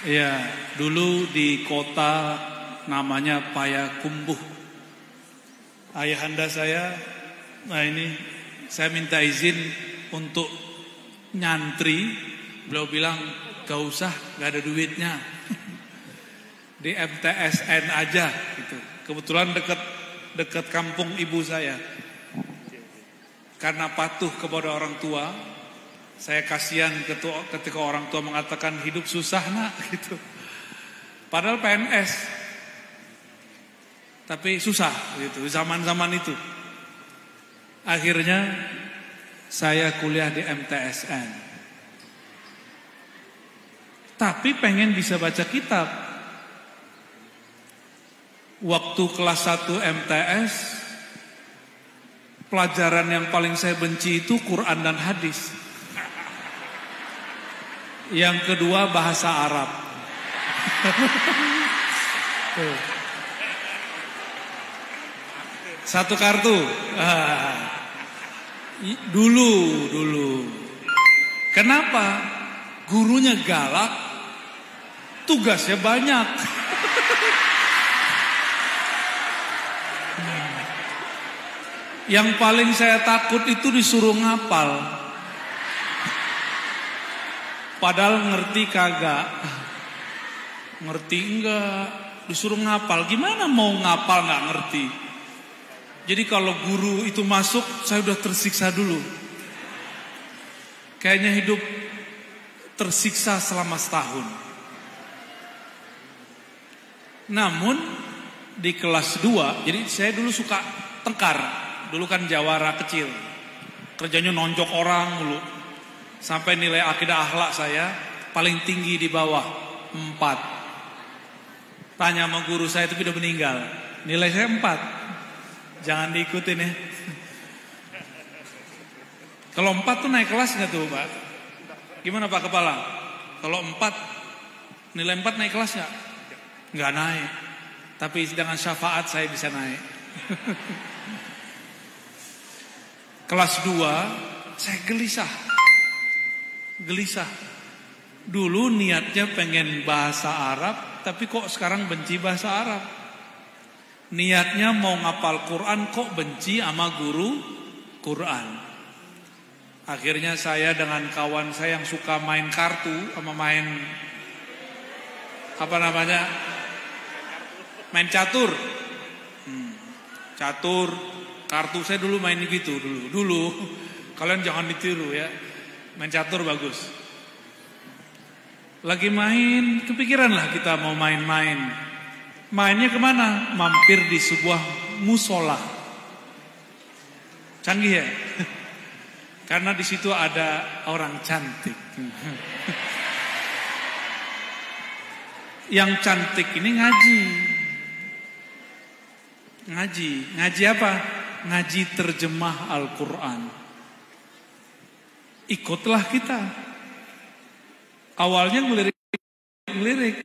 Ya, dulu di kota namanya Payakumbuh. Ayahanda saya, nah ini saya minta izin untuk nyantri. Beliau bilang gak usah, gak ada duitnya. Di MTSN aja gitu. Kebetulan dekat kampung ibu saya. Karena patuh kepada orang tua, saya kasihan ketika orang tua mengatakan hidup susah nak gitu. Padahal PNS, tapi susah gitu zaman-zaman itu. Akhirnya saya kuliah di MTSN. Tapi pengen bisa baca kitab. Waktu kelas 1 MTS, pelajaran yang paling saya benci itu Quran dan hadis. Yang kedua bahasa Arab. Satu kartu. Dulu. Kenapa? Gurunya galak, tugasnya banyak. Yang paling saya takut itu disuruh ngapal. Padahal ngerti kagak. Ngerti enggak, disuruh ngapal. Gimana mau ngapal gak ngerti? Jadi kalau guru itu masuk, saya udah tersiksa dulu. Kayaknya hidup tersiksa selama setahun. Namun di kelas 2, jadi saya dulu suka tengkar. Dulu kan jawara kecil, kerjanya nonjok orang dulu. Sampai nilai akidah akhlak saya paling tinggi di bawah 4. Tanya sama guru saya itu udah meninggal, nilai saya 4. Jangan diikutin ya. Kalau 4 tuh naik kelas gak tuh Pak? Gimana Pak Kepala? Kalau 4, nilai 4 naik kelas gak? Gak naik. Tapi dengan syafaat saya bisa naik. Kelas 2 saya gelisah. Dulu niatnya pengen bahasa Arab, tapi kok sekarang benci bahasa Arab. Niatnya mau ngapal Quran, kok benci sama guru Quran. Akhirnya saya dengan kawan saya yang suka main kartu sama main main catur. Catur, kartu saya dulu main gitu dulu. Kalian jangan ditiru ya. Main catur bagus. Lagi main, kepikiran lah kita mau main-main. Mainnya kemana? Mampir di sebuah musola. Canggih ya? Karena di situ ada orang cantik. Yang cantik ini ngaji. Ngaji apa? Ngaji terjemah Al-Quran. Ikutlah kita. Awalnya ngelirik.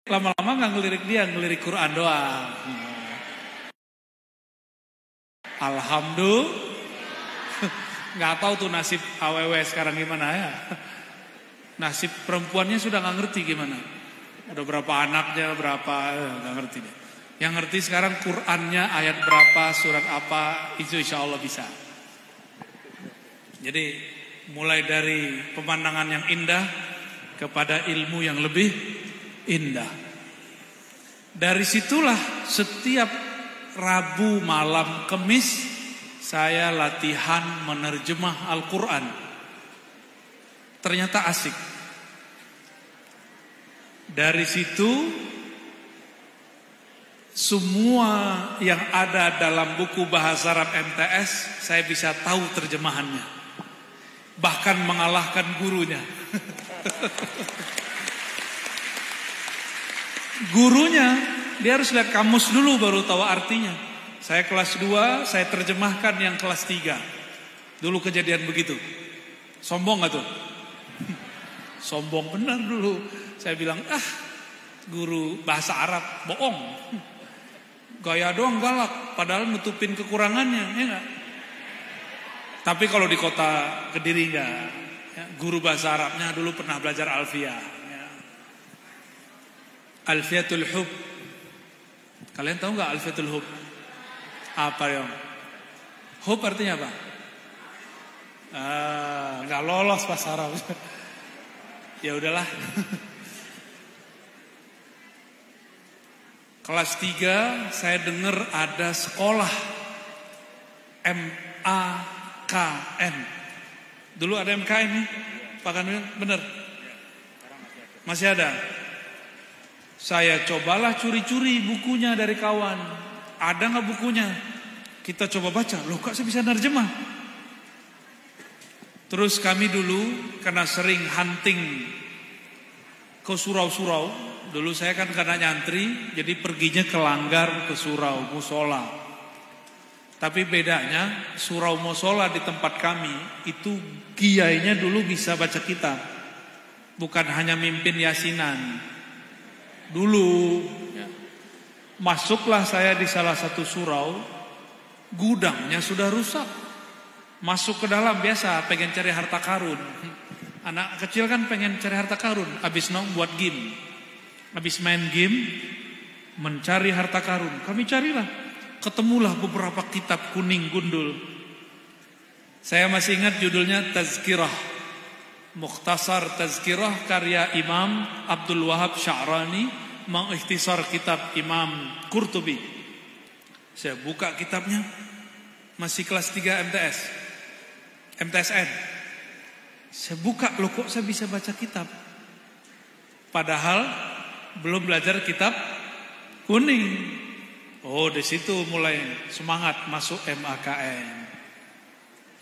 Lama-lama gak ngelirik dia, ngelirik Quran doang. Alhamdulillah. Gak tahu tuh nasib AWW sekarang gimana ya. Nasib perempuannya sudah gak ngerti gimana. Udah berapa anaknya, gak ngerti deh. Yang ngerti sekarang Qurannya ayat berapa, surat apa, itu insya Allah bisa. Jadi mulai dari pemandangan yang indah kepada ilmu yang lebih indah. Dari situlah setiap Rabu malam Kemis saya latihan menerjemah Al-Quran. Ternyata asik. Dari situ semua yang ada dalam buku bahasa Arab MTS saya bisa tahu terjemahannya. Bahkan mengalahkan gurunya. Gurunya dia harus lihat kamus dulu baru tahu artinya. Saya kelas 2, saya terjemahkan yang kelas 3. Dulu kejadian begitu. Sombong gak tuh? Sombong benar dulu. Saya bilang, guru bahasa Arab bohong. Gaya doang galak, padahal nutupin kekurangannya, ya enggak? Tapi kalau di kota Kediri enggak. Ya, guru bahasa Arabnya dulu pernah belajar Alfiyah. Ya. Alfiatul Hub. Kalian tahu nggak Alfiatul Hub? Apa ya? Hub artinya apa? Nggak lolos bahasa Arab. Ya udahlah. Kelas 3 saya dengar ada sekolah MAKN. Dulu ada MKN nih, Pak Kanwil, bener? Masih ada. Saya cobalah curi-curi bukunya dari kawan. Ada nggak bukunya? Kita coba baca. Loh, kok saya bisa nerjemah? Terus kami dulu karena sering hunting ke surau-surau. Dulu saya kan karena nyantri, jadi perginya ke langgar, ke surau, musola. Tapi bedanya surau musola di tempat kami itu kiainya dulu bisa baca kitab, bukan hanya mimpin yasinan. Dulu masuklah saya di salah satu surau, gudangnya sudah rusak. Masuk ke dalam biasa pengen cari harta karun. Anak kecil kan pengen cari harta karun, habis buat game. Habis main game mencari harta karun. Kami carilah, ketemulah beberapa kitab kuning gundul. Saya masih ingat judulnya Tazkirah, Mukhtasar Tazkirah karya Imam Abdul Wahab Sya'rani, mengikhtisar kitab Imam Qurtubi. Saya buka kitabnya, masih kelas 3 MTSN. Saya buka, loh kok saya bisa baca kitab? Padahal belum belajar kitab kuning. Oh, di situ mulai semangat masuk MAKN.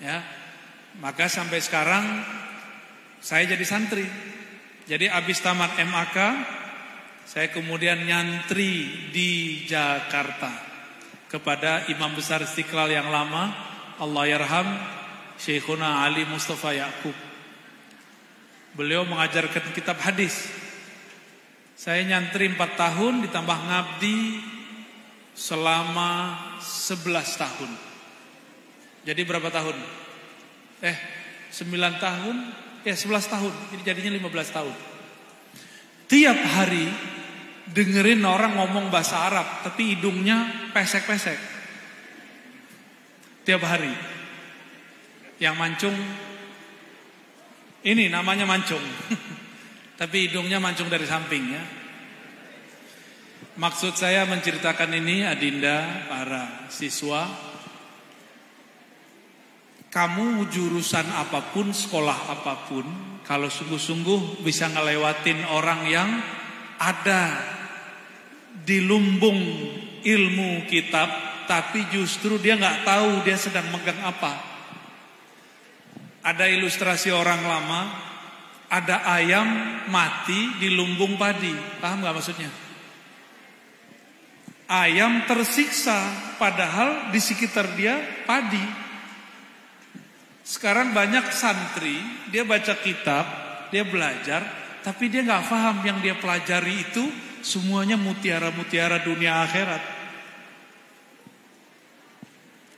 Ya. Maka sampai sekarang saya jadi santri. Jadi habis tamat MAK, saya kemudian nyantri di Jakarta kepada Imam Besar Istiqlal yang lama, Allahyarham, Syekhuna Ali Mustafa Ya'qub. Beliau mengajarkan kitab hadis. Saya nyantri 4 tahun ditambah ngabdi selama 11 tahun. Jadi berapa tahun? 9 tahun, 11 tahun. Jadi jadinya 15 tahun. Tiap hari dengerin orang ngomong bahasa Arab, tapi hidungnya pesek-pesek. Tiap hari. Yang mancung, ini namanya mancung. Tapi hidungnya mancung dari samping ya. Maksud saya menceritakan ini, Adinda, para siswa, kamu jurusan apapun, sekolah apapun, kalau sungguh-sungguh bisa ngelewatin orang yang ada di lumbung ilmu kitab, tapi justru dia nggak tahu dia sedang megang apa. Ada ilustrasi orang lama, ada ayam mati di lumbung padi. Paham gak maksudnya? Ayam tersiksa padahal di sekitar dia padi. Sekarang banyak santri, dia baca kitab, dia belajar, tapi dia gak paham yang dia pelajari itu semuanya mutiara-mutiara dunia akhirat.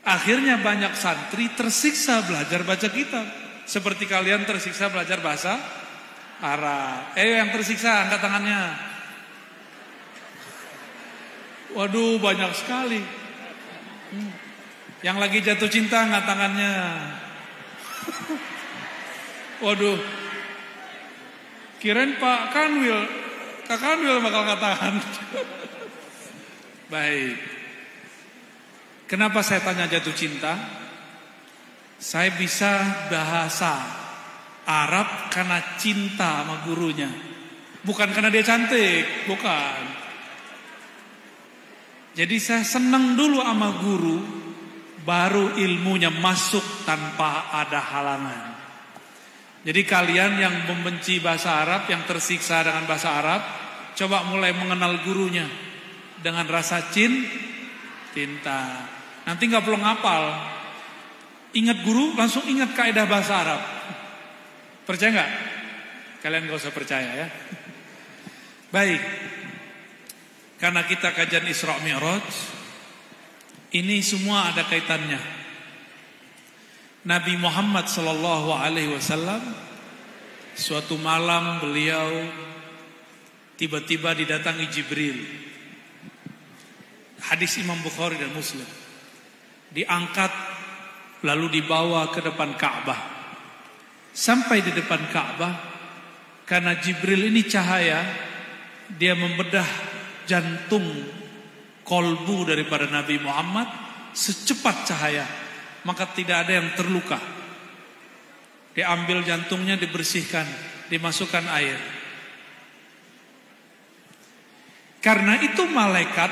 Akhirnya banyak santri tersiksa belajar baca kitab. Seperti kalian tersiksa belajar bahasa Arab. Yang tersiksa angkat tangannya. Waduh, banyak sekali. Yang lagi jatuh cinta angkat tangannya. Waduh. Kirain Pak Kanwil, Kak Kanwil bakal angkat tangan. Baik. Kenapa saya tanya jatuh cinta? Saya bisa bahasa Arab karena cinta sama gurunya. Bukan karena dia cantik, bukan. Jadi saya senang dulu sama guru, baru ilmunya masuk tanpa ada halangan. Jadi kalian yang membenci bahasa Arab, yang tersiksa dengan bahasa Arab, coba mulai mengenal gurunya dengan rasa cinta. Nanti gak perlu ngapal. Ingat guru, langsung ingat kaidah bahasa Arab. Percaya gak? Kalian gak usah percaya ya. Baik. Karena kita kajian Isra Mi'raj, ini semua ada kaitannya. Nabi Muhammad SAW suatu malam beliau Tiba-tiba didatangi Jibril. Hadis Imam Bukhari dan Muslim. Diangkat lalu dibawa ke depan Ka'bah. Sampai di depan Ka'bah, karena Jibril ini cahaya, dia membedah jantung kolbu daripada Nabi Muhammad secepat cahaya, maka tidak ada yang terluka. Diambil jantungnya, dibersihkan, dimasukkan air. Karena itu malaikat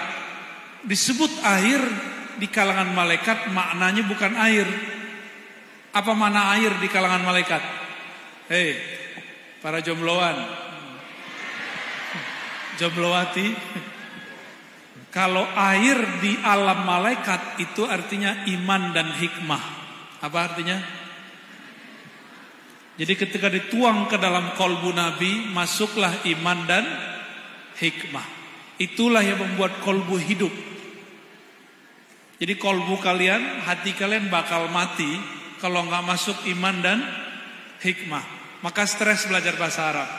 disebut air di kalangan malaikat, maknanya bukan air. Apa makna air di kalangan malaikat? Hei, para jombloan, jomblowati. Kalau air di alam malaikat itu artinya iman dan hikmah. Apa artinya? Jadi ketika dituang ke dalam kolbu Nabi, masuklah iman dan hikmah. Itulah yang membuat kolbu hidup. Jadi kolbu kalian, hati kalian bakal mati kalau nggak masuk iman dan hikmah. Maka stres belajar bahasa Arab.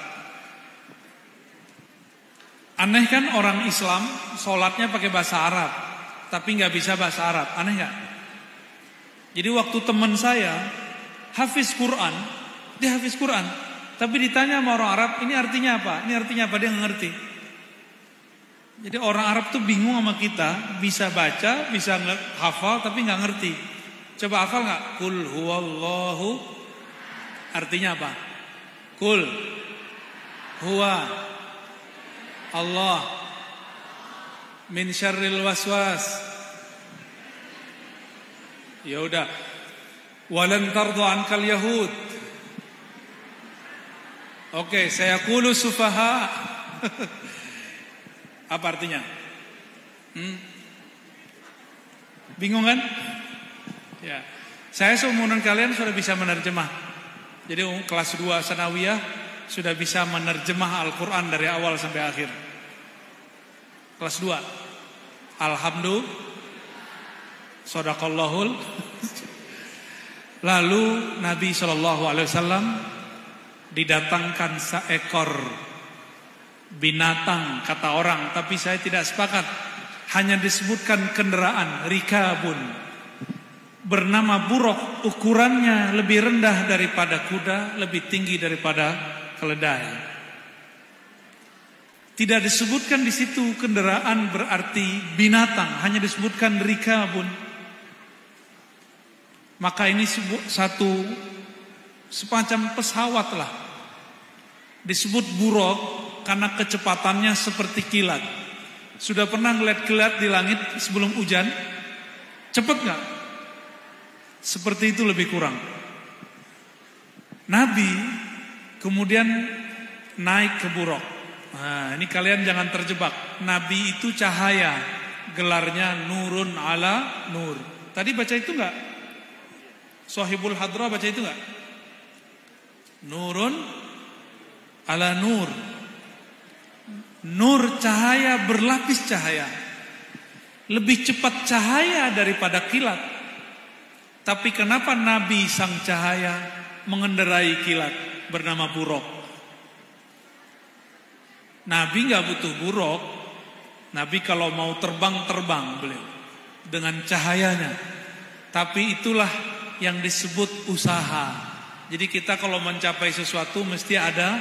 Aneh kan orang Islam sholatnya pakai bahasa Arab, tapi nggak bisa bahasa Arab. Aneh nggak? Jadi waktu teman saya hafiz Quran, dia hafiz Quran, tapi ditanya sama orang Arab, ini artinya apa? Ini artinya apa? Dia nggak ngerti. Jadi orang Arab tuh bingung sama kita, bisa baca, bisa hafal, tapi nggak ngerti. Coba hafal nggak? Kul huwallahu, artinya apa? Kul huwa Allah min syarril waswas. Ya udah. Walan tardha ankal yahud. Oke, saya qulu sufaha. Apa artinya? Bingung kan? Ya. Saya seumuran kalian sudah bisa menerjemah. Jadi kelas 2 sanawiyah sudah bisa menerjemah Al-Quran dari awal sampai akhir. Kelas 2. Alhamdulillah. Shadaqallahul. Lalu Nabi SAW didatangkan seekor binatang, kata orang, tapi saya tidak sepakat. Hanya disebutkan kendaraan, rikabun, bernama buruk. Ukurannya lebih rendah daripada kuda, lebih tinggi daripada keledai. Tidak disebutkan di situ kendaraan berarti binatang, hanya disebutkan rikabun. Maka ini satu semacam pesawat lah. Disebut buruk karena kecepatannya seperti kilat. Sudah pernah ngeliat kilat di langit sebelum hujan? Cepet gak? Seperti itu lebih kurang. Nabi kemudian naik ke buruk. Nah, ini kalian jangan terjebak. Nabi itu cahaya, gelarnya nurun ala nur. Tadi baca itu gak? Sohibul Hadra baca itu gak? Nurun ala nur. Nur cahaya berlapis cahaya. Lebih cepat cahaya daripada kilat. Tapi kenapa Nabi sang cahaya mengendarai kilat bernama buruk? Nabi gak butuh buruk. Nabi kalau mau terbang beliau dengan cahayanya. Tapi itulah yang disebut usaha. Jadi kita kalau mencapai sesuatu mesti ada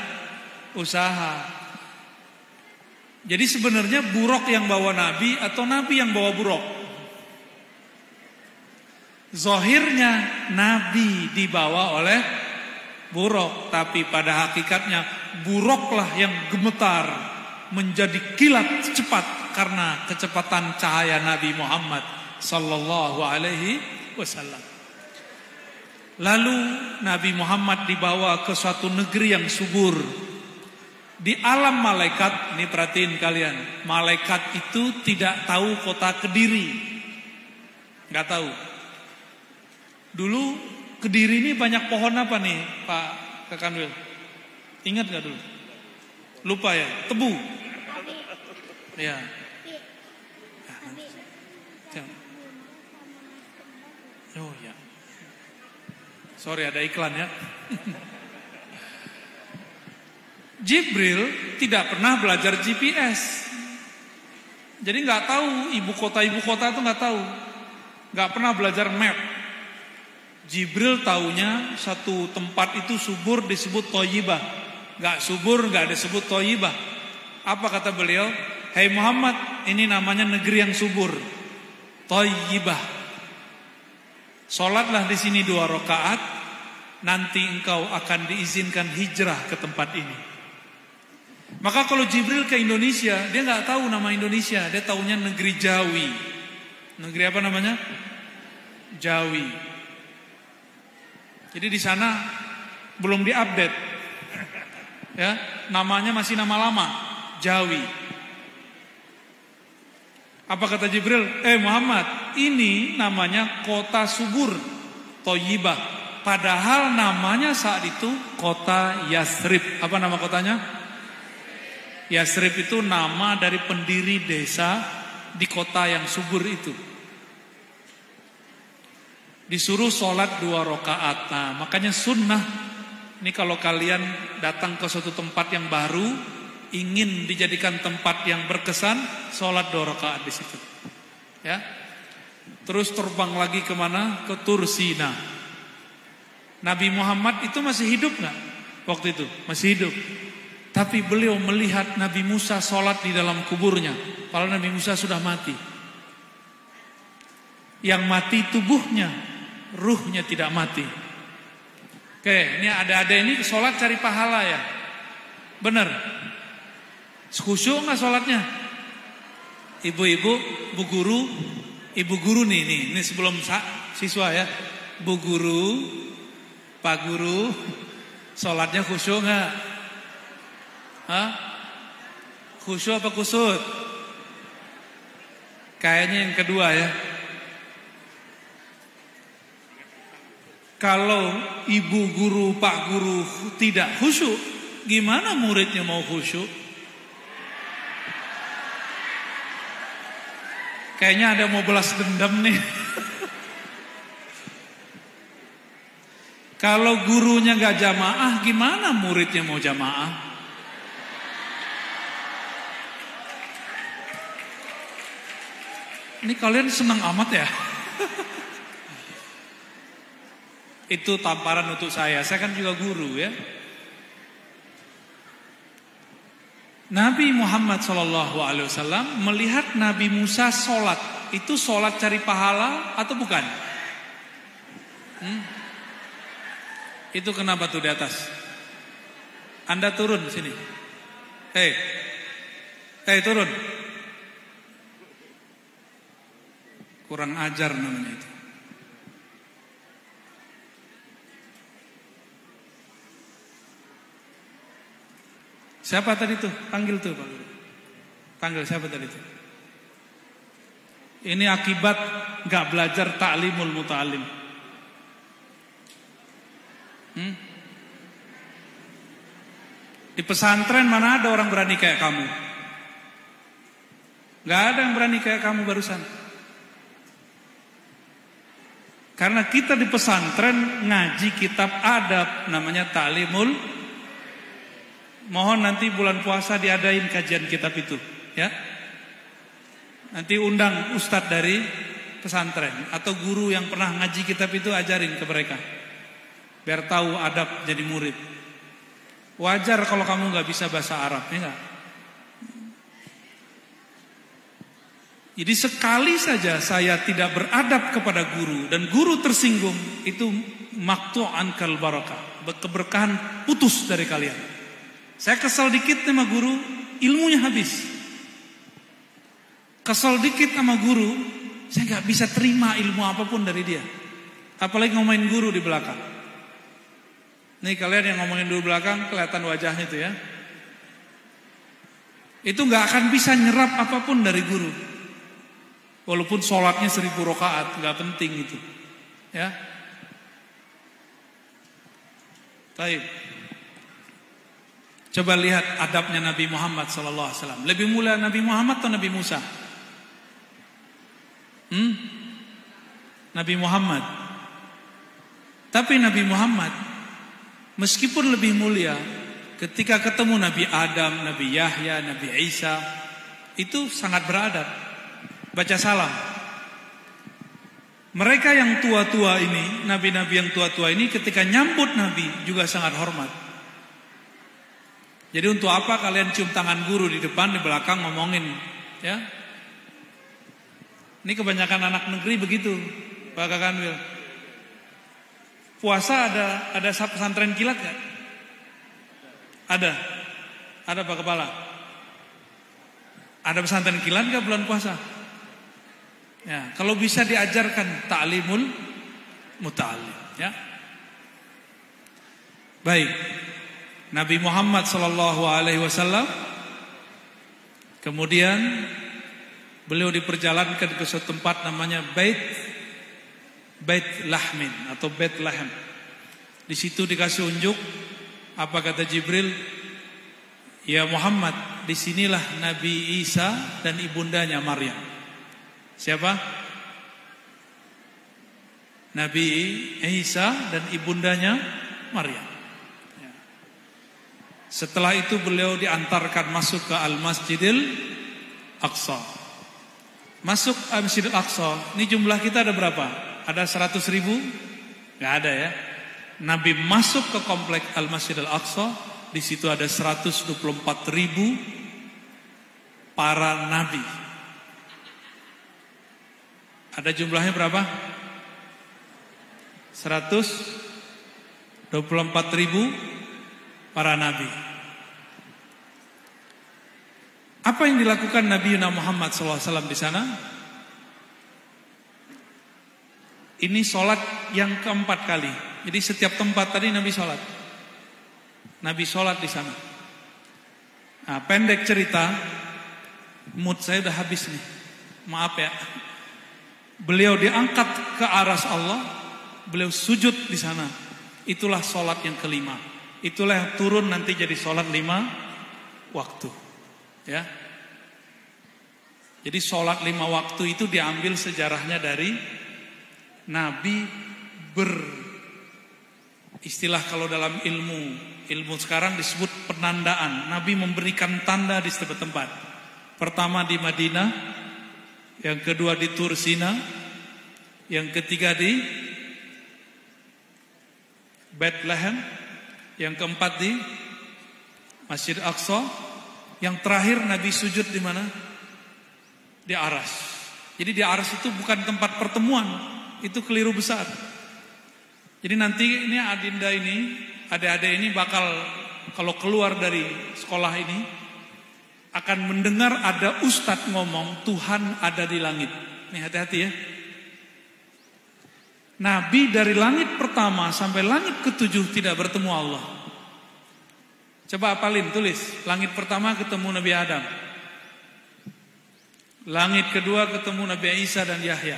usaha. Jadi sebenarnya buruk yang bawa Nabi atau Nabi yang bawa buruk? Zahirnya Nabi dibawa oleh buruk, tapi pada hakikatnya buruklah yang gemetar menjadi kilat cepat karena kecepatan cahaya Nabi Muhammad sallallahu alaihi wasallam. Lalu Nabi Muhammad dibawa ke suatu negeri yang subur. Di alam malaikat, ini perhatiin kalian, malaikat itu tidak tahu kota Kediri. Gak tahu. Dulu Kediri ini banyak pohon apa nih Pak Kakanwil? Ingat gak dulu? Lupa ya? Tebu. Ya. Oh ya. Sorry ada iklan ya. Jibril tidak pernah belajar GPS. Jadi nggak tahu ibu kota itu nggak tahu, nggak pernah belajar map. Jibril taunya satu tempat itu subur disebut Thayyibah, nggak subur nggak disebut Thayyibah. Apa kata beliau? Hai Muhammad, ini namanya negeri yang subur, Thayyibah. Sholatlah di sini 2 rakaat, nanti engkau akan diizinkan hijrah ke tempat ini. Maka kalau Jibril ke Indonesia, dia nggak tahu nama Indonesia, dia taunya negeri Jawi. Negeri apa namanya? Jawi. Jadi di sana belum diupdate, ya, namanya masih nama lama, Jawi. Apa kata Jibril? Muhammad, ini namanya kota subur, Thayyibah. Padahal namanya saat itu kota Yasrib. Apa nama kotanya? Yasrib itu nama dari pendiri desa di kota yang subur itu. Disuruh sholat 2 rakaat. Nah, makanya sunnah. Ini kalau kalian datang ke suatu tempat yang baru, ingin dijadikan tempat yang berkesan, sholat 2 rakaat di situ. Ya. Terus terbang lagi kemana? Ke Tursina. Nabi Muhammad itu masih hidup nggak? Waktu itu masih hidup. Tapi beliau melihat Nabi Musa sholat di dalam kuburnya. Padahal Nabi Musa sudah mati. Yang mati tubuhnya, ruhnya tidak mati. Oke, ini ada ini sholat cari pahala ya. Benar. Khusyuk nggak sholatnya? Ibu-ibu, ibu guru nih ini sebelum siswa ya. Bu guru, Pak guru, sholatnya khusyuk nggak? Khusyuk apa kusut? Kayaknya yang kedua ya. Kalau ibu guru, pak guru tidak khusyuk, gimana muridnya mau khusyuk? Kayaknya ada mau balas dendam nih. Kalau gurunya gak jamaah, gimana muridnya mau jamaah? Ini kalian senang amat ya? Itu tamparan untuk saya kan juga guru ya. Nabi Muhammad SAW melihat Nabi Musa sholat. Itu sholat cari pahala atau bukan? Itu kenapa tuh di atas? Anda turun sini. Hei turun. Kurang ajar namanya itu. Siapa tadi tuh? Panggil tuh Pak. Panggil siapa tadi tuh? Ini akibat gak belajar ta'limul muta'alim. Di pesantren mana ada orang berani kayak kamu? Gak ada yang berani kayak kamu barusan. Karena kita di pesantren ngaji kitab adab namanya ta'limul. Mohon nanti bulan puasa diadain kajian kitab itu, ya. Nanti undang ustadz dari pesantren atau guru yang pernah ngaji kitab itu, ajarin ke mereka. Biar tahu adab jadi murid. Wajar kalau kamu nggak bisa bahasa Arab, ya nggak? Jadi sekali saja saya tidak beradab kepada guru dan guru tersinggung, itu maqtu'an kal barakah, keberkahan putus dari kalian. Saya kesal dikit sama guru, ilmunya habis. Kesal dikit sama guru, saya nggak bisa terima ilmu apapun dari dia. Apalagi ngomongin guru di belakang. Nih kalian yang ngomongin guru belakang, kelihatan wajahnya itu ya. Itu nggak akan bisa nyerap apapun dari guru. Walaupun sholatnya 1000 rakaat, nggak penting itu, ya. Baik. Coba lihat adabnya Nabi Muhammad SAW. Lebih mulia Nabi Muhammad atau Nabi Musa? Nabi Muhammad. Tapi Nabi Muhammad meskipun lebih mulia, ketika ketemu Nabi Adam, Nabi Yahya, Nabi Isa, itu sangat beradab, baca salam. Mereka yang tua-tua ini, nabi-nabi yang tua-tua ini ketika nyambut Nabi juga sangat hormat. Jadi untuk apa kalian cium tangan guru di depan, di belakang ngomongin, ya? Ini kebanyakan anak negeri begitu, Pak Kakanwil. Puasa ada pesantren kilat gak? Ada Pak Kepala. Ada pesantren kilat gak bulan puasa? Ya, kalau bisa diajarkan ta'limul muta'allim, ya. Baik. Nabi Muhammad sallallahu alaihi wasallam kemudian beliau diperjalankan ke suatu tempat namanya Bait Lahmin atau Bait Lahem. Di situ dikasih unjuk, apa kata Jibril? Ya Muhammad, disinilah Nabi Isa dan ibundanya Maryam. Siapa? Nabi Isa dan ibundanya Maryam. Setelah itu beliau diantarkan masuk ke Al-Masjidil Aqsa. Masuk Al-Masjidil Aqsa, ini jumlah kita ada berapa? Ada 100.000? Gak ada ya. Nabi masuk ke komplek Al-Masjidil Aqsa, di situ ada 124.000 para nabi. Ada jumlahnya berapa? 124.000 para nabi. Apa yang dilakukan Nabi Muhammad SAW di sana? Ini sholat yang keempat kali. Jadi setiap tempat tadi Nabi sholat. Nabi sholat di sana. Nah, pendek cerita, mood saya udah habis nih. Maaf ya. Beliau diangkat ke aras Allah, beliau sujud di sana. Itulah sholat yang kelima. Itulah yang turun nanti jadi sholat 5 waktu. Ya. Jadi sholat 5 waktu itu diambil sejarahnya dari Nabi istilah kalau dalam ilmu sekarang disebut penandaan. Nabi memberikan tanda di setiap tempat. Pertama di Madinah, yang kedua di Tur Sina, yang ketiga di Bethlehem, yang keempat di Masjid Aqsa, yang terakhir Nabi sujud di mana? Di Aras. Jadi di Aras itu bukan tempat pertemuan, itu keliru besar. Jadi nanti ini Adinda ini, adik-adik ini bakal kalau keluar dari sekolah ini akan mendengar ada ustadz ngomong Tuhan ada di langit. Nih hati-hati ya. Nabi dari langit pertama sampai langit ke-7 tidak bertemu Allah. Coba apalin, tulis. Langit pertama ketemu Nabi Adam. Langit kedua ketemu Nabi Isa dan Yahya.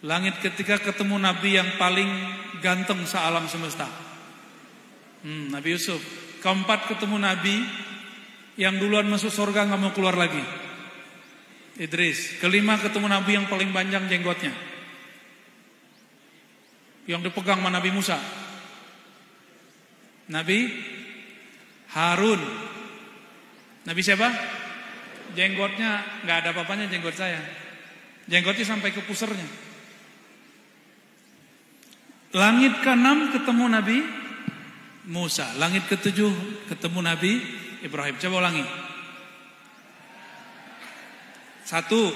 Langit ketiga ketemu Nabi yang paling ganteng sealam semesta, Nabi Yusuf. Keempat ketemu Nabi yang duluan masuk surga gak mau keluar lagi, Idris. Kelima ketemu Nabi yang paling panjang jenggotnya, yang dipegang sama Nabi Musa, Nabi Harun. Nabi siapa? Jenggotnya gak ada apa-apanya jenggot saya. Jenggotnya sampai ke pusernya. Langit ke-6 ketemu Nabi Musa. Langit ke-7 ketemu Nabi Ibrahim. Coba ulangi. 1, 2,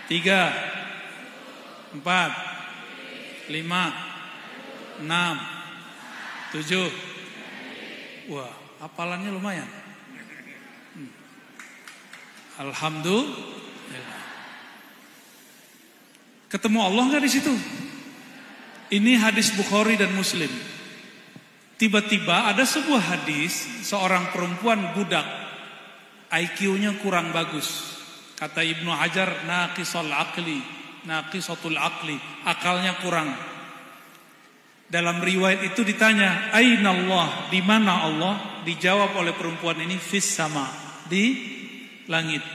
3, 4, 5, 6, 7. Wah, hafalannya lumayan. Alhamdulillah. Ketemu Allah nggak di situ? Ini hadis Bukhari dan Muslim. Tiba-tiba ada sebuah hadis, seorang perempuan budak, IQ-nya kurang bagus. Kata Ibnu Hajar, naqisatul aqli, akalnya kurang. Dalam riwayat itu ditanya, Aina Allah, di mana Allah? Dijawab oleh perempuan ini, fis sama, di langit.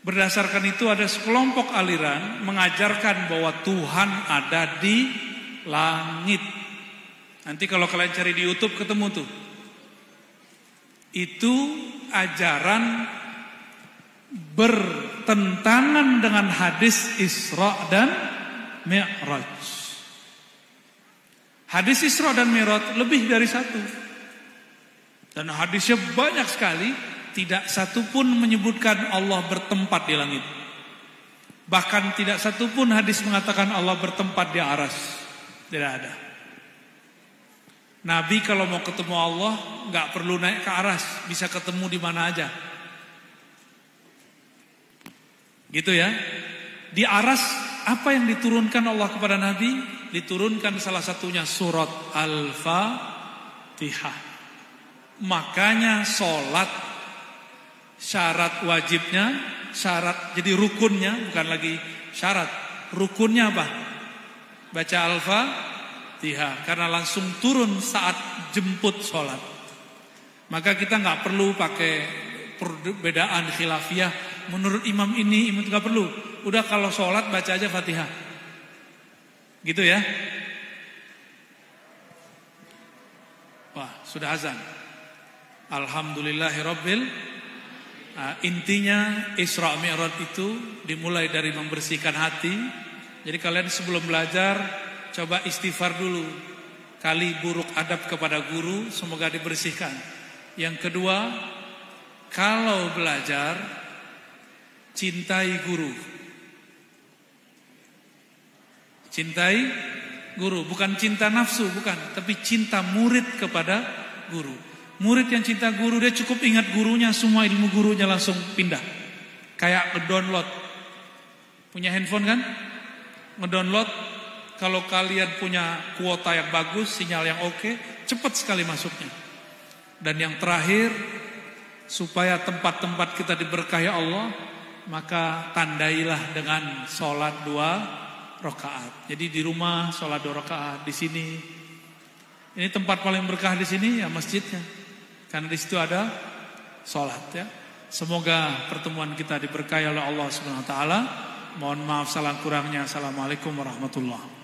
Berdasarkan itu ada sekelompok aliran mengajarkan bahwa Tuhan ada di langit. Nanti kalau kalian cari di YouTube ketemu tuh. Itu ajaran bertentangan dengan hadis Isra dan Mi'raj. Hadis Isra dan Mi'raj lebih dari satu. Dan hadisnya banyak sekali, tidak satu pun menyebutkan Allah bertempat di langit. Bahkan tidak satu pun hadis mengatakan Allah bertempat di aras. Tidak ada. Nabi kalau mau ketemu Allah nggak perlu naik ke aras, bisa ketemu di mana aja. Gitu ya. Di aras apa yang diturunkan Allah kepada Nabi? Diturunkan salah satunya surat Al-Fatihah. Makanya sholat syarat wajibnya, syarat jadi rukunnya, bukan lagi syarat. Rukunnya apa? Baca Al-Fatihah, karena langsung turun saat jemput sholat. Maka kita nggak perlu pakai perbedaan khilafiyah. Menurut imam ini, imam nggak perlu. Udah kalau sholat baca aja Fatihah. Gitu ya. Wah, sudah azan. Alhamdulillahirabbil. Intinya Isra Mi'raj itu dimulai dari membersihkan hati. Jadi kalian sebelum belajar coba istighfar dulu. Kali buruk adab kepada guru, semoga dibersihkan. Yang kedua, kalau belajar cintai guru. Cintai guru, bukan cinta nafsu, bukan, tapi cinta murid kepada guru. Murid yang cinta guru, dia cukup ingat gurunya, semua ilmu gurunya langsung pindah. Kayak ngedownload. Punya handphone kan? Ngedownload. Kalau kalian punya kuota yang bagus, sinyal yang oke, cepat sekali masuknya. Dan yang terakhir, supaya tempat-tempat kita diberkahi Allah, maka tandailah dengan sholat 2 rakaat. Jadi di rumah sholat 2 rakaat, di sini. Ini tempat paling berkah di sini ya masjidnya. Karena di situ ada sholat ya. Semoga pertemuan kita diberkahi oleh Allah Subhanahu wa taala. Mohon maaf salah kurangnya. Assalamualaikum warahmatullahi wabarakatuh.